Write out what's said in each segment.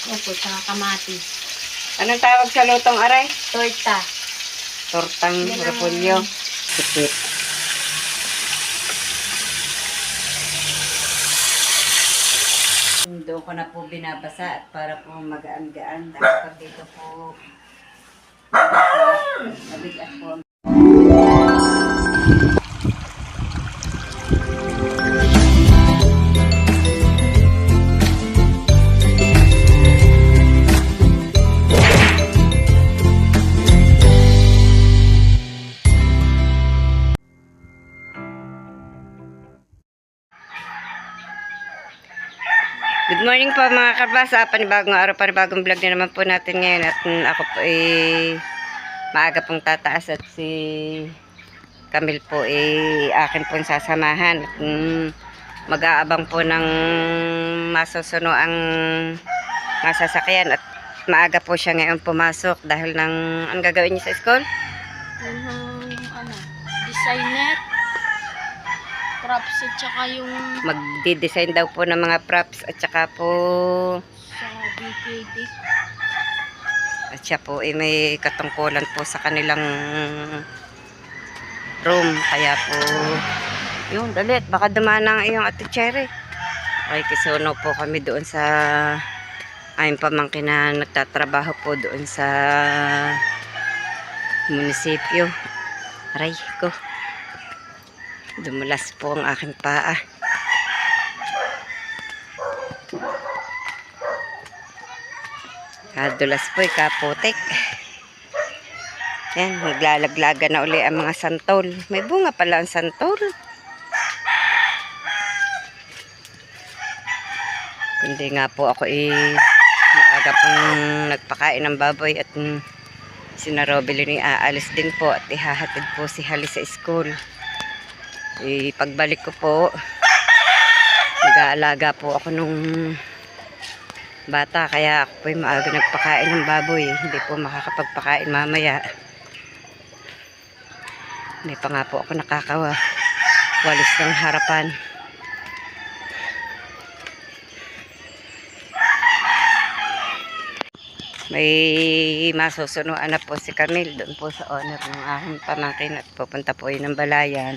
Opo, tsaka kamatis. Anong tawag sa lutong aray? Torta. Tortang Yan ang- repolyo. Sikit. Doon ko na po binabasa at para po magaan-gaan. Dahil pag dito po mabigat po. Good morning po mga kabasa. Panibagong araw, panibagong vlog na naman po natin ngayon. At ako po maaga pong tataas at si Camille po akin pong sasamahan. At mag-aabang po ng masusuno ang masasakyan. At maaga po siya ngayon pumasok dahil ang gagawin niya sa school? Designer. Props at saka yung Magdi-design daw po ng mga props at saka po sa BKD. at siya po may katungkulan po sa kanilang room. Kaya po yun, dalit. Baka dumana ang iyong ate Cherry. Okay, kisuno po kami doon sa aming pamangkin na nagtatrabaho po doon sa munisipyo. Aray ko. Dumulas po ang aking paa. Kadulas po kaputik. Yan, maglalaglaga na uli ang mga santol. May bunga pala ang santol. Kundi nga po ako maaga pong nagpakain ng baboy at si Narobili ni aalis din po at ihahatid po si Hali sa school. Pagbalik ko po, nag-aalaga po ako nung bata, kaya ako po maaga nagpakain ng baboy. Hindi po makakapagpakain mamaya. Hindi pa nga po ako nakakawalis ng harapan. May masusunuan na po si Camille doon po sa owner ng aking pamangkin at pupunta po yun ng balayan.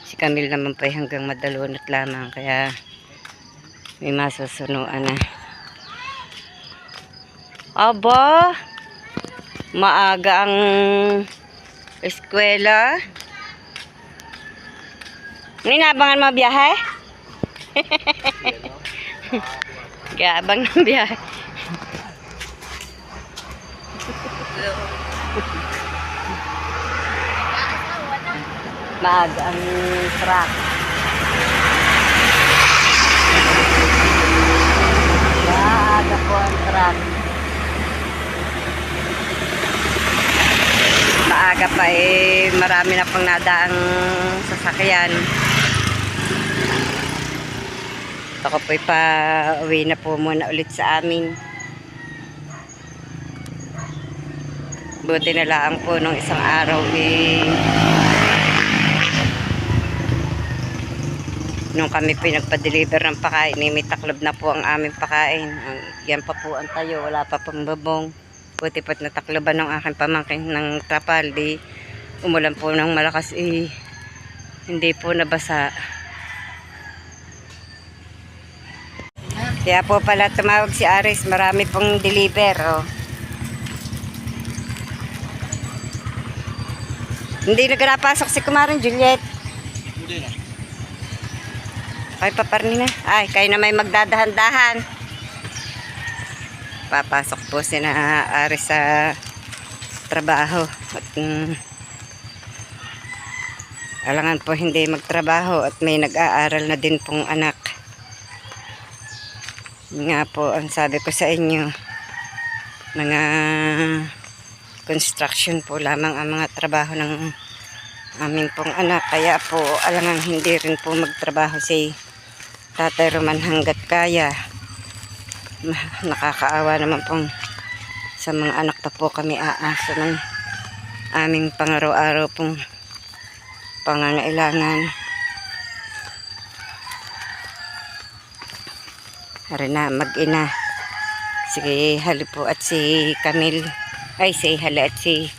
Si Camille naman po hanggang madalunot lamang, kaya may masusunuan na. Aba, maaga ang eskwela. Ninabangan mo biyahe? Gaabang ng biyahe. Maaga ang truck. Maaga po ang truck. Maaga pa marami na pang nadaang sasakyan. Ako po pa-uwi na po muna ulit sa amin. Buti na lang po nung isang araw nung kami pinagpa-deliver ng pakain, may taklob na po ang aming pakain. Yan pa po ang tayo, wala pa pang babong. Buti pat natakloban ng aking pamangkin ng trapal. Di umulan po ng malakas, hindi po nabasa. Kaya po pala tumawag si Aris, marami pong deliver. Oh. Hindi nagpasok si Kumaring Juliet. Hindi na. Ay, paparni na. Ay, kayo na may magdadahan-dahan. Papasok po si na Aris sa trabaho. At alangan po hindi magtrabaho at may nag-aaral na din pong anak. Nga po, ang sabi ko sa inyo, mga construction po lamang ang mga trabaho ng amin pong anak. Kaya po, alangan hindi rin po magtrabaho si Tatay Roman hanggat kaya. Nakakaawa naman pong sa mga anak pa po kami aasa ng aming pangaraw-araw pong pangangailangan. Hari na mag-ina Si Halo po at si Camille. Ay, si Halo at si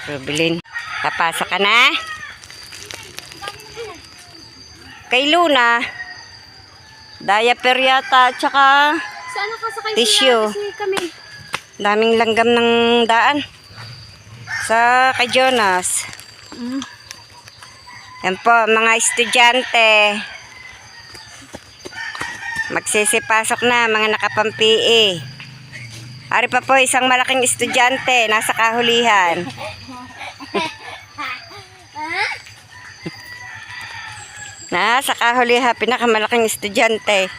Rubilin. Papasok ka na? Kay Luna. Diaper yata at saka Saan nakasakay tissue. si Camille? Daming langgam ng daan. Sa kay Jonas. Yan po, mga estudyante. Magsisipasok na, mga nakapampi. Ari pa po, isang malaking estudyante. Nasa kahulihan. Nasa kahulihan, pinakamalaking estudyante.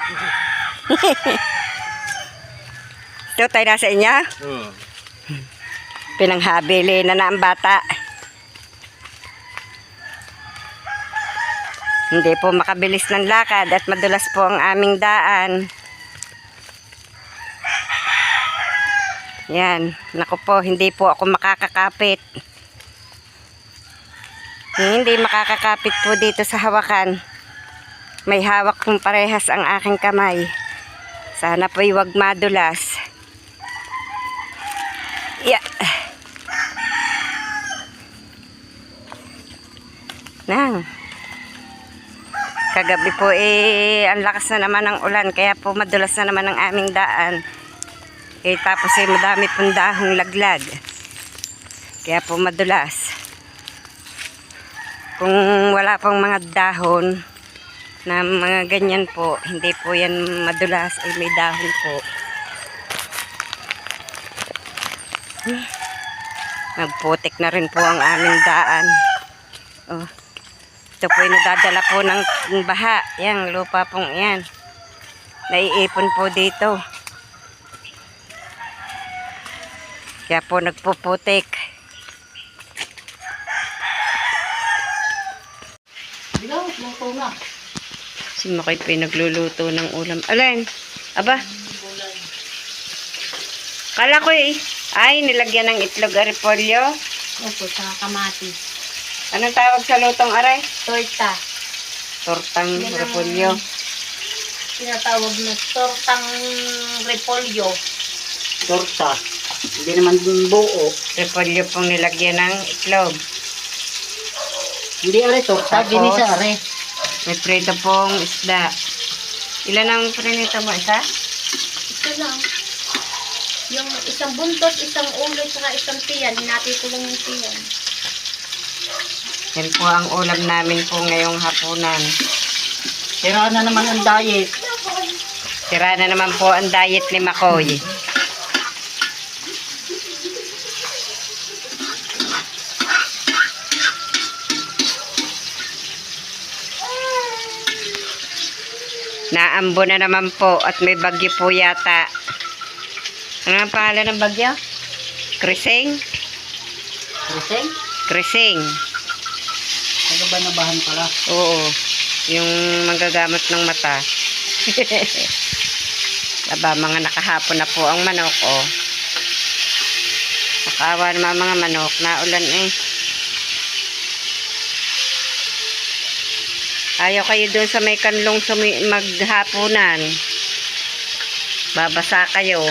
Ito tayo nasa inyo? Pinanghabili na ang bata. Hindi po makabilis ng lakad at madulas po ang aming daan. Yan. Naku po, hindi po ako makakakapit. Hindi makakakapit po dito sa hawakan. May hawak pong parehas ang aking kamay. Sana po'y wag madulas. Yeah. Nang. Kagabi po ang lakas na naman ng ulan kaya po madulas na naman ang aming daan. Tapos madami pong dahong laglag. Kaya po madulas. Kung wala pong mga dahon na mga ganyan po, hindi po yan madulas ay may dahon po. Nagputik na rin po ang aming daan. Oh. Ito po ay nadadala po ng baha. Yan, lupa pong yan. Naiipon po dito. Kaya po nagpuputik. Si Makoy po ay nagluluto ng ulam. Alin? Aba? Kala ko ay nilagyan ng itlog aripolyo. Opo, saka kamatis. Anong tawag sa lutong aray? Torta. Tortang Yan ang repolyo. Tinatawag na tortang repolyo. Torta. Hindi naman buo. Repolyo pong nilagyan ng itlog. Hindi are torta. Tapos, Ginisa are. May prito pong isda. Ilan ang prinito mo? Isa? Ito lang. Yung isang buntot, isang ulo, saka isang tiyan. Hinati ko lang yung tiyan. Yan po ang ulam namin po ngayong hapunan. Sira na naman ang diet. Sira na naman po ang diet ni Makoy. Naambo na naman po at may bagyo po yata. Ano ang pangalan ng bagyo? Krising? Kriseng? Krising. Nagabanabahan pala. Oo. Yung manggagamot ng mata. Aba, mga nakahapon na po ang manok, oh. Nakawa naman mga manok. Naulan eh. Ayaw kayo doon sa may kanlong maghapunan. Babasa kayo.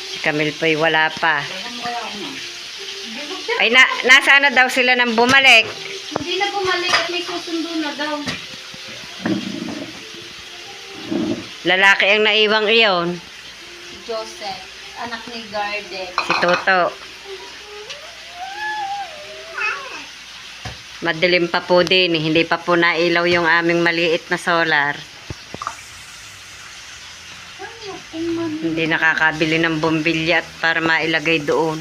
Si Camille po'y wala pa. Ay, nasa na daw sila nang bumalik. Hindi na bumalik at may susundo na daw. Lalaki ang naiwang iyon. Joseph, anak ni Garden. Si Toto. Madilim pa po din. Hindi pa po nailaw yung aming maliit na solar. Hindi nakakabili ng bombilya para mailagay doon.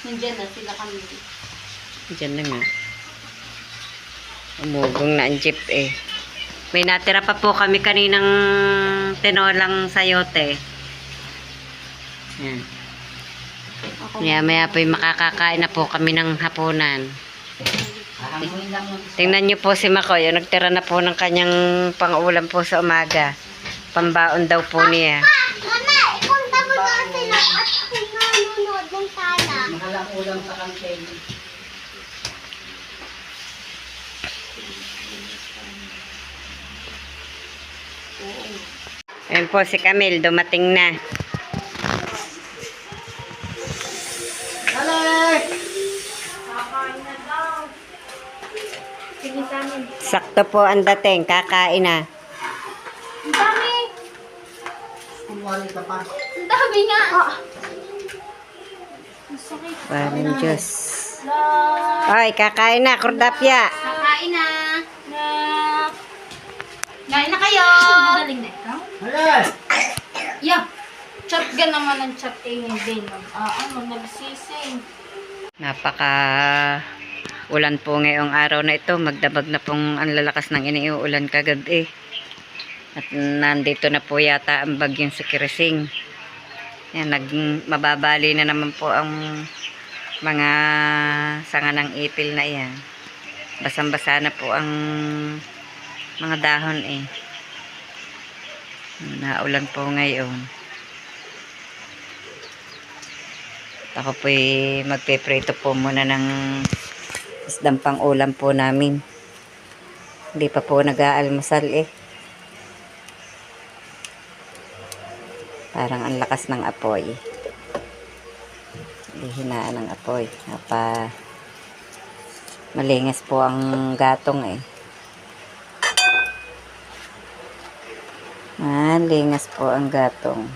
Nandiyan na sila kami. Diyan na nga. Umugong na ang jeep eh. May natira pa po kami kaninang tinolang sayote. Yan. Maya po makakakain na po kami ng hapunan. Tingnan nyo po si Makoy. Nagtira na po ng kanyang pang-ulam po sa umaga. Pambaon daw po niya. Mama, ipunta mo na sila at ako nanonood ng tala. Mahalang ulam sa kantin. Ayun po si Camille, dumating na. Kakain na daw. Sige sa amin. Sakto po ang dating, kakain na. Ang dami. Kumwari ka pa. Ang dami nga. Ang sakit. Walang Diyos. La. Ay, kakain na, kordapya. Kakain na. Na. Kain na kayo. Magaling na ikaw. Hala! Yeah. Chat ka naman ang chat eh. Hindi. Nagsising. Napaka ulan po ngayong araw na ito. Magdamag na pong ang lalakas ng iniuulan kagabi. At nandito na po yata ang bagyong sa Kirising. Yan, mababali na naman po ang mga sanga ng ipil na yan. Basang-basa na po ang mga dahon eh. Naulan po ngayon. Ako po magpiprito po muna ng isdang pang ulam po namin. Hindi pa po nag-aalmusal eh. Parang ang lakas ng apoy. Hindi hinaan ng apoy. Malingas po ang gatong eh. Malingas po ang gatong.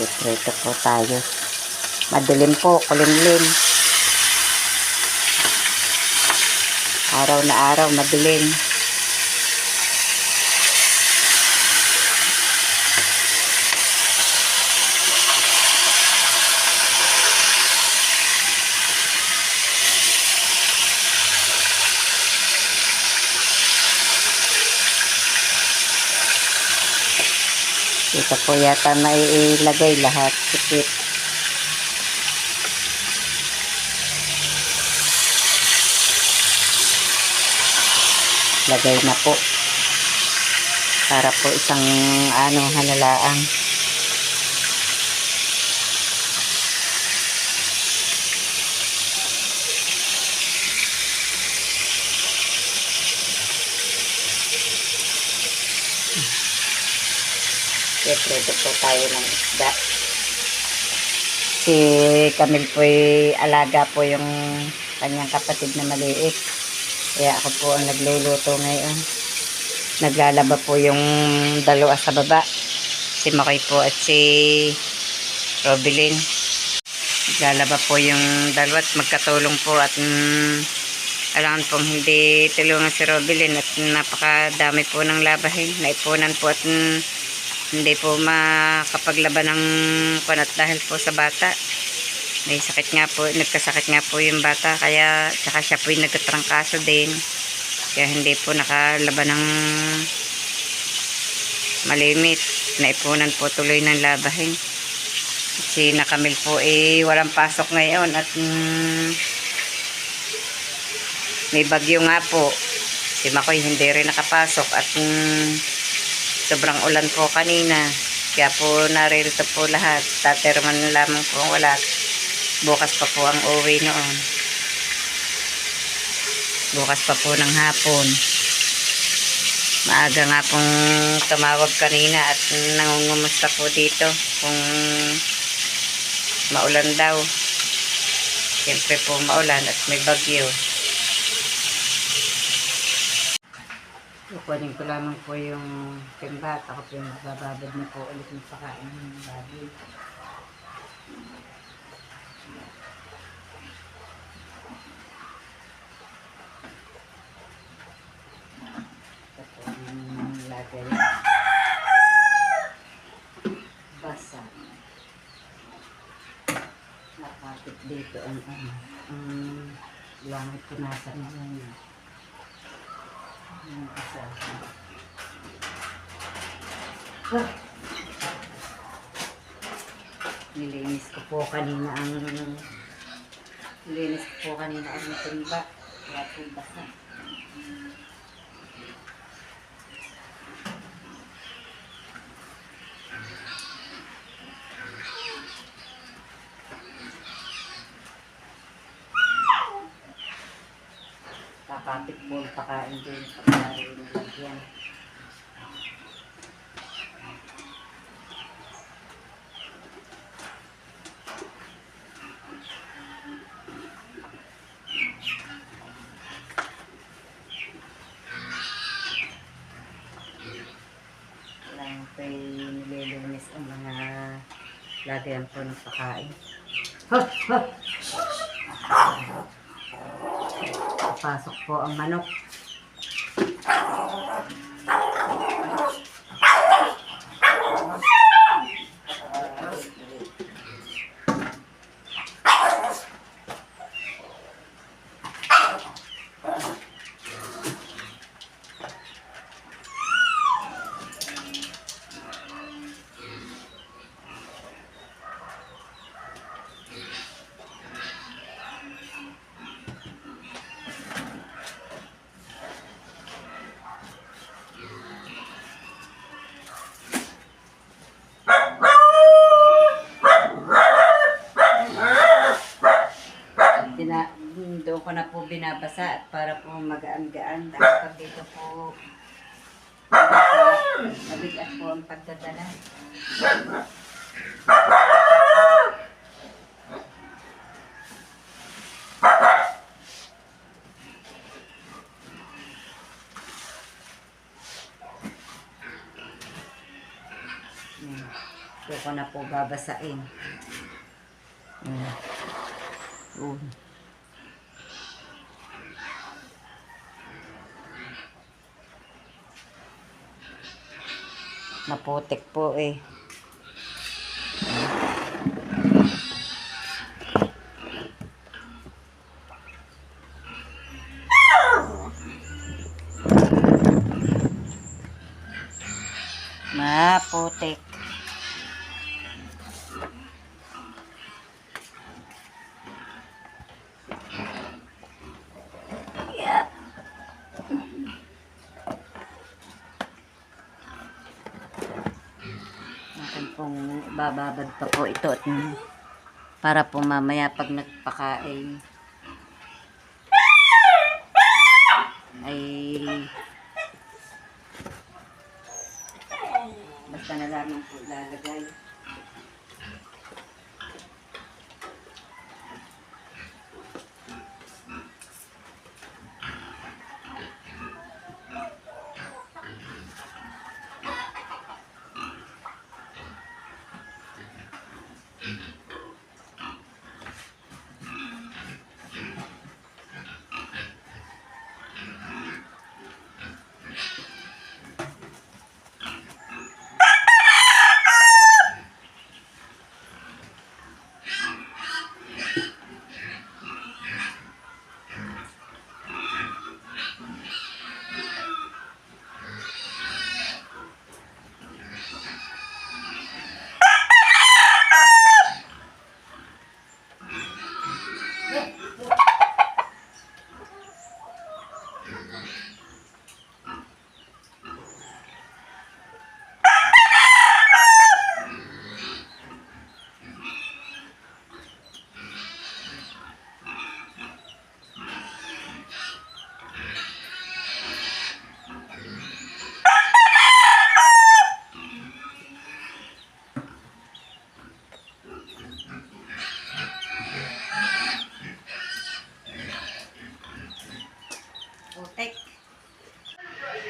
Prito po tayo. Madilim po, kulimlim. Araw na araw, madilim. Ito po yata mailagay lahat. Sikit. Lagay na po. Para po isang halalaan. Prito po tayo ng isda. Si Camille po alaga po yung kanyang kapatid na maliit. Kaya ako po ang nagluluto ngayon. Naglalaba po yung dalawa sa baba. Si Makoy po at si Robilyn. Naglalaba po yung dalawa at magkatulong po at alangan pong hindi tulungan si Robilyn at napakadami po ng labahin. Naipunan po at hindi po makapaglaban ng kunat dahil po sa bata. May sakit nga po, nagkasakit nga po yung bata, kaya tsaka siya po yung nagkatrangkaso din. Kaya hindi po nakalaban ng malimit. Naipunan po tuloy ng labahin. Si Nakamil po walang pasok ngayon at may bagyo nga po. Si Makoy hindi rin nakapasok at sobrang ulan po kanina. Kaya po naririto po lahat. Taterman lamang po wala. Bukas pa po ang uwi noon. Bukas pa po ng hapon. Maaga nga pong tumawag kanina at nangungumusta po dito kung maulan daw. Siyempre po maulan at may bagyo. Kukunin ko lamang po yung timbat. Ako po yung magbababad na po ulit ng pakain ng baboy. Ito po yung lagay. Basa. Nakapit dito ang langit punasan na yun. Yung isa. Nilinis ko po kanina ang timba. Kaya po basa. nakakapit po ang pakain din sa pagkain ng lagyan. Lang po'y nililinis ang mga lagyan po ng pakain. Pasok po ang manok. Doon ko na po binabasa at para po magaan-gaan dahil pag dito po mabigat po ang pagdadala. Doon ko na po babasain. Maputik po eh. Maputik. Kung bababad pa po ito at para po mamaya pag nagpakain ay basta na lamang po lalagay.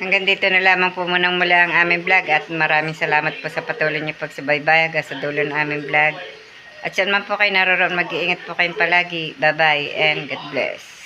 Hanggang dito na lamang po munang mula ang aming vlog at maraming salamat po sa patuloy niyo pagsubaybay hanggang sa dulo ng aming vlog. At saan man po kayo naroon, mag-iingat po kayong palagi. Bye-bye and God bless.